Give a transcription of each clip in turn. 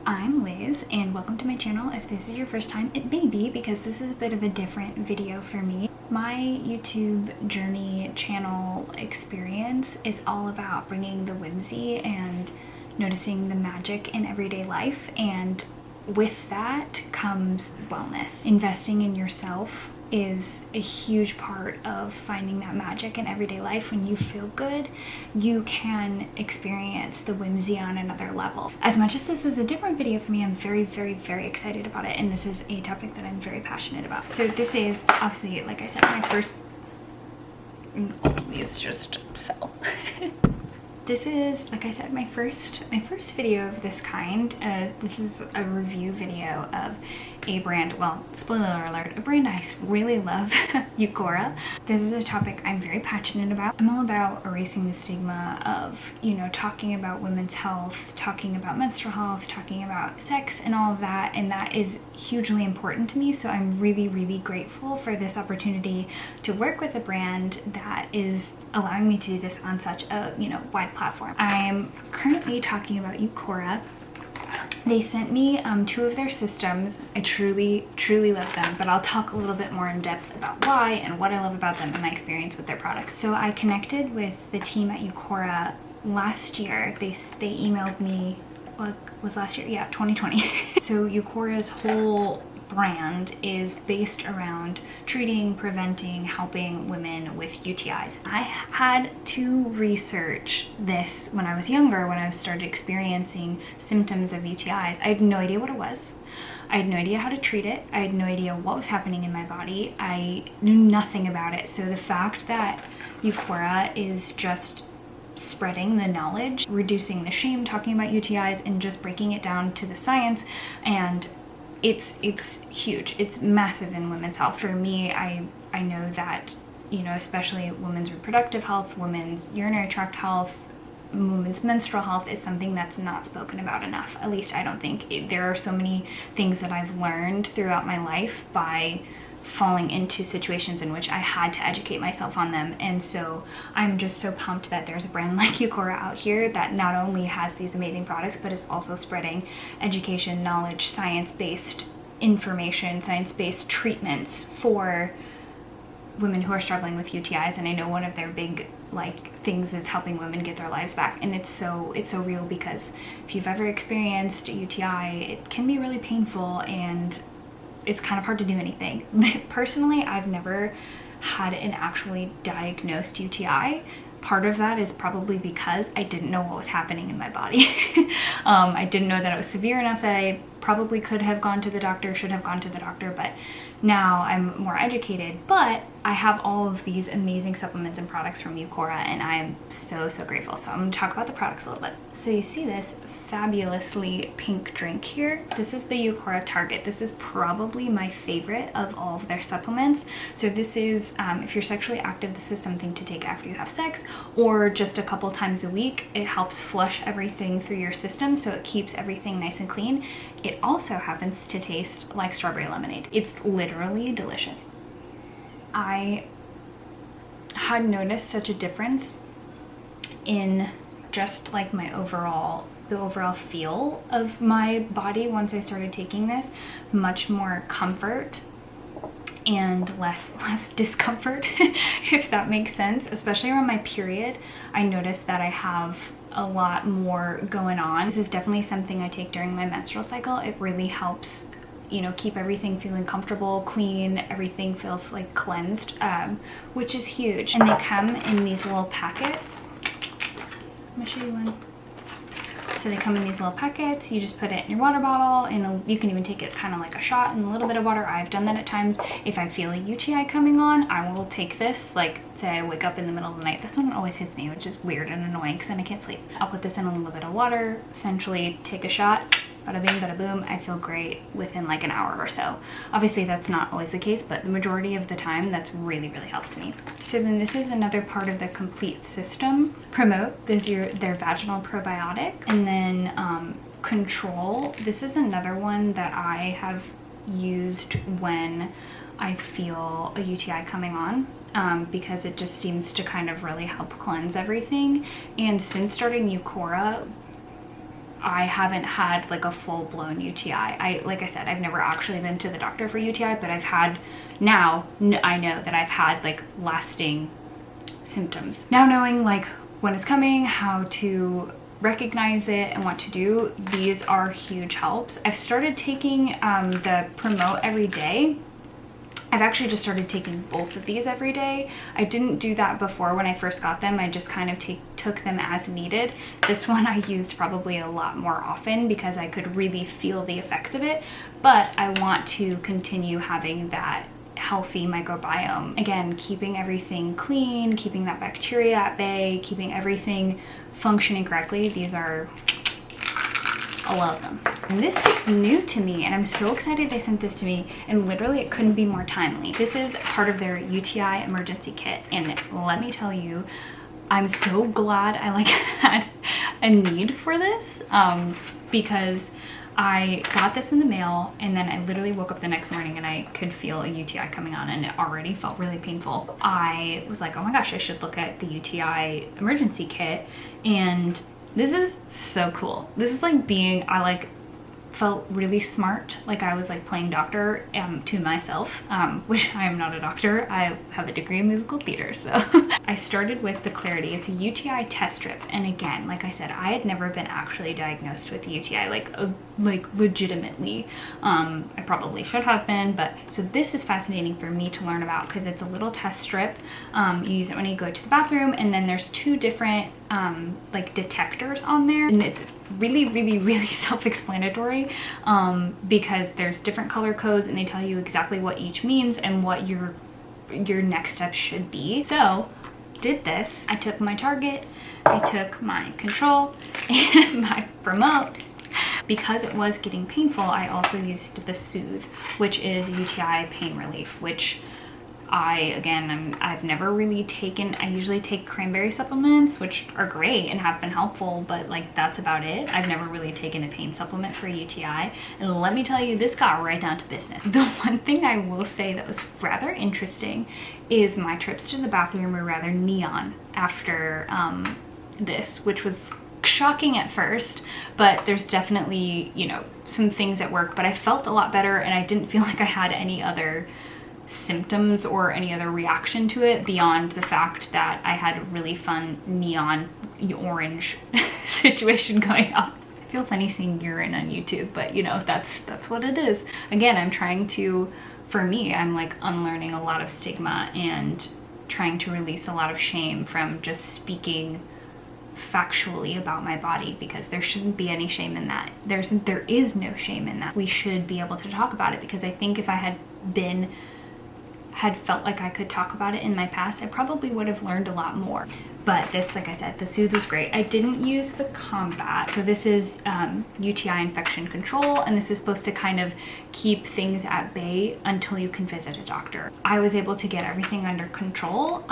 I'm Liz and welcome to my channel. If this is your first time, it may be because this is a bit of a different video for me. My YouTube journey channel experience is all about bringing the whimsy and noticing the magic in everyday life, and with that comes wellness. Investing in yourself is a huge part of finding that magic in everyday life. When you feel good, you can experience the whimsy on another level. As much as this is a different video for me, I'm very excited about it, and this is a topic that I'm very passionate about. So this is obviously, like I said, my first... all of these just fell. This is, like I said, my first video of this kind. This is a review video of a brand, well, spoiler alert, a brand I really love, UQORA. This is a topic I'm very passionate about. I'm all about erasing the stigma of, talking about women's health, talking about menstrual health, talking about sex and all of that, and that is hugely important to me. So I'm really grateful for this opportunity to work with a brand that is allowing me to do this on such a, wide platform. I'm currently talking about UQORA. They sent me 2 of their systems. I truly love them, but I'll talk a little bit more in depth about why and what I love about them and my experience with their products. So I connected with the team at UQORA last year. They emailed me, what was last year? Yeah, 2020. So UQORA's whole brand is based around treating, preventing, helping women with UTIs. I had to research this when I was younger, when I started experiencing symptoms of UTIs. I had no idea what it was. I had no idea how to treat it. I had no idea what was happening in my body. I knew nothing about it. So the fact that UQORA is just spreading the knowledge, reducing the shame, talking about UTIs, and just breaking it down to the science, and it's huge. It's massive in women's health. For me, I know that, especially women's reproductive health, women's urinary tract health, women's menstrual health is something that's not spoken about enough. At least I don't think. There are so many things that I've learned throughout my life by falling into situations in which I had to educate myself on them. And so I'm just so pumped that there's a brand like UQORA out here that not only has these amazing products, but is also spreading education, knowledge, science-based information, science-based treatments for women who are struggling with UTIs. And I know one of their big things is helping women get their lives back, and it's so real, because if you've ever experienced a UTI, it can be really painful and it's kind of hard to do anything. Personally, I've never had an actually diagnosed UTI. Part of that is probably because I didn't know what was happening in my body. I didn't know that it was severe enough that I probably could have gone to the doctor, should have gone to the doctor, but now I'm more educated. But I have all of these amazing supplements and products from UQORA, and I am so grateful. So I'm going to talk about the products a little bit. So you see this fabulously pink drink here. This is the UQORA Target. This is probably my favorite of all of their supplements. So this is, if you're sexually active, this is something to take after you have sex or just a couple times a week. It helps flush everything through your system, so it keeps everything nice and clean. It also happens to taste like strawberry lemonade. It's literally delicious. I had noticed such a difference in just like the overall feel of my body once I started taking this. Much more comfort and less discomfort, if that makes sense. Especially around my period, I noticed that I have a lot more going on. This is definitely something I take during my menstrual cycle. It really helps, keep everything feeling comfortable, clean, everything feels like cleansed, which is huge. And they come in these little packets. Let me show you one. So they come in these little packets. You just put it in your water bottle, and you can even take it kind of like a shot in a little bit of water. I've done that at times. If I feel a UTI coming on, I will take this, say I wake up in the middle of the night. That's when it always hits me, which is weird and annoying because then I can't sleep. I'll put this in a little bit of water, essentially take a shot, bada bing, bada boom. I feel great within like an hour or so. Obviously that's not always the case, but the majority of the time that's really helped me. So then this is another part of the complete system. Promote, this is their vaginal probiotic. And then Control, this is another one that I have used when I feel a UTI coming on, because it just seems to kind of really help cleanse everything. And since starting UQORA, I haven't had like a full-blown UTI. Like I said, I've never actually been to the doctor for UTI, but I've had, now I know that I've had like lasting symptoms. Now knowing like when it's coming, how to recognize it and what to do, these are huge helps. I've started taking the Promote every day. I've actually just started taking both of these every day. I didn't do that before when I first got them. I just kind of took them as needed. This one I used probably a lot more often because I could really feel the effects of it, but I want to continue having that healthy microbiome. Again, keeping everything clean, keeping that bacteria at bay, keeping everything functioning correctly. These are, I love them. And this is new to me, and I'm so excited they sent this to me, and literally it couldn't be more timely. This is part of their UTI Emergency Kit, and let me tell you, I'm so glad I like had a need for this, because I got this in the mail, and then I literally woke up the next morning and I could feel a UTI coming on, and it already felt really painful. I was like, oh my gosh, I should look at the UTI Emergency Kit, and this is so cool. This is like I like felt really smart, like I was like playing doctor to myself, which I am not a doctor. I have a degree in musical theater, so. I started with the Clarity. It's a UTI test strip, and again, like I said, I had never been actually diagnosed with UTI, like legitimately. I probably should have been, but so this is fascinating for me to learn about because it's a little test strip. You use it when you go to the bathroom, and then there's 2 different like detectors on there, and it's really self-explanatory because there's different color codes and they tell you exactly what each means and what your next step should be. So did this. I took my Target, I took my Control and my Promote. Because it was getting painful, I also used the Soothe, which is UTI pain relief, which I've never really taken. I usually take cranberry supplements, which are great and have been helpful, but like that's about it. I've never really taken a pain supplement for UTI, and let me tell you, this got right down to business. The one thing I will say that was rather interesting is my trips to the bathroom were rather neon after this, which was shocking at first, but there's definitely, you know, some things at work, but I felt a lot better and I didn't feel like I had any other symptoms or any other reaction to it beyond the fact that I had a really fun neon orange situation going on. I feel funny seeing urine on YouTube, but you know, that's what it is. Again, I'm trying to, for me, I'm like unlearning a lot of stigma and trying to release a lot of shame from just speaking factually about my body, because there shouldn't be any shame in that. There is no shame in that. We should be able to talk about it, because I think if I had felt like I could talk about it in my past, I probably would have learned a lot more. But this, like I said, the Soothe is great. I didn't use the Combat. So this is UTI infection control, and this is supposed to kind of keep things at bay until you can visit a doctor. I was able to get everything under control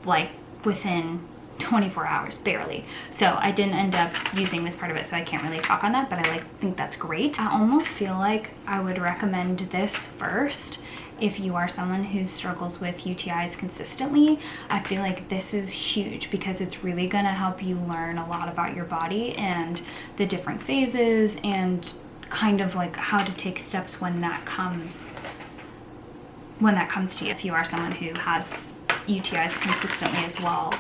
like within 24 hours, barely. So I didn't end up using this part of it, so I can't really talk on that, but I think that's great. I almost feel like I would recommend this first if you are someone who struggles with UTIs consistently. I feel like this is huge because it's really gonna help you learn a lot about your body and the different phases and kind of like how to take steps when that comes to you, if you are someone who has UTIs consistently as well.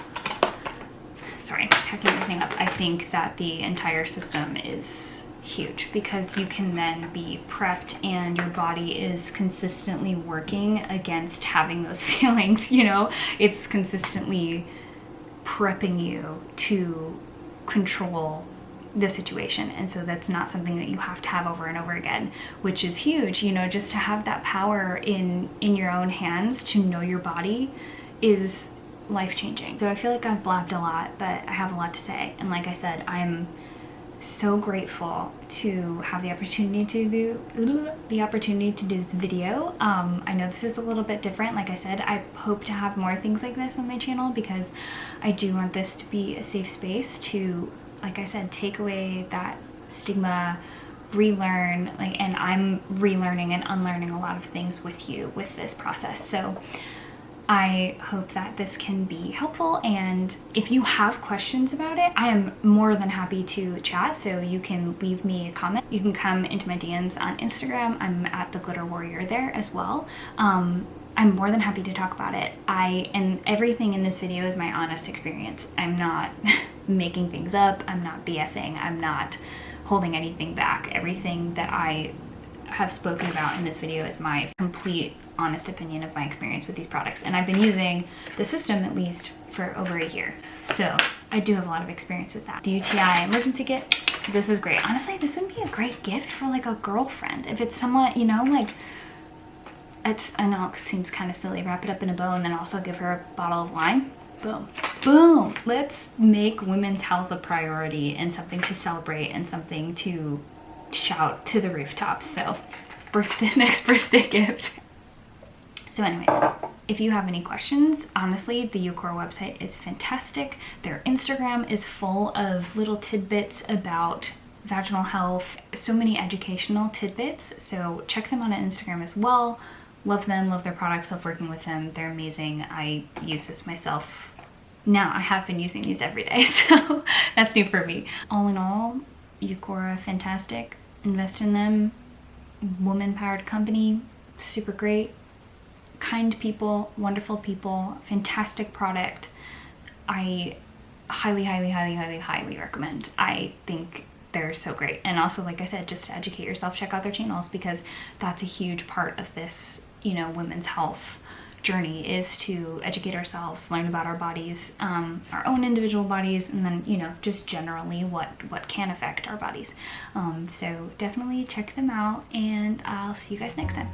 Sorry, packing everything up. I think that the entire system is huge because you can then be prepped and your body is consistently working against having those feelings, you know? It's consistently prepping you to control the situation, and so that's not something that you have to have over and over again, which is huge, you know, just to have that power in your own hands to know your body is life-changing. So I feel like I've blabbed a lot, but I have a lot to say, and like I said, I'm so grateful to have the opportunity to do this video. I know this is a little bit different. Like I said, I hope to have more things like this on my channel because I do want this to be a safe space to, like I said, take away that stigma, relearn, and I'm relearning and unlearning a lot of things with you with this process. So I hope that this can be helpful, and if you have questions about it, I am more than happy to chat, so you can leave me a comment. You can come into my DMs on Instagram. I'm at the Glitter Warrior there as well. I'm more than happy to talk about it. And everything in this video is my honest experience. I'm not making things up, I'm not BSing, I'm not holding anything back. Everything that I have spoken about in this video is my complete honest opinion of my experience with these products, and I've been using the system at least for over a year, so I do have a lot of experience with that. The UTI Emergency Kit, this is great. Honestly, this would be a great gift for like a girlfriend. If it's someone, you know, like, I know it seems kind of silly, wrap it up in a bow and then also give her a bottle of wine. Boom. Boom! Let's make women's health a priority and something to celebrate and something to shout to the rooftops. So next birthday gift. So anyways, if you have any questions, honestly, the UQORA website is fantastic. Their Instagram is full of little tidbits about vaginal health, so many educational tidbits. So check them out on Instagram as well. Love them, love their products, love working with them. They're amazing. I use this myself. Now I have been using these every day, so that's new for me. All in all, UQORA, fantastic. Invest in them. Woman-powered company, super great. Kind people, wonderful people, fantastic product. I highly, highly, highly, highly, highly recommend. I think they're so great. And also, like I said, just to educate yourself, check out their channels, because that's a huge part of this, you know, women's health journey, is to educate ourselves, learn about our bodies, our own individual bodies, and then, you know, just generally what can affect our bodies. So definitely check them out, and I'll see you guys next time.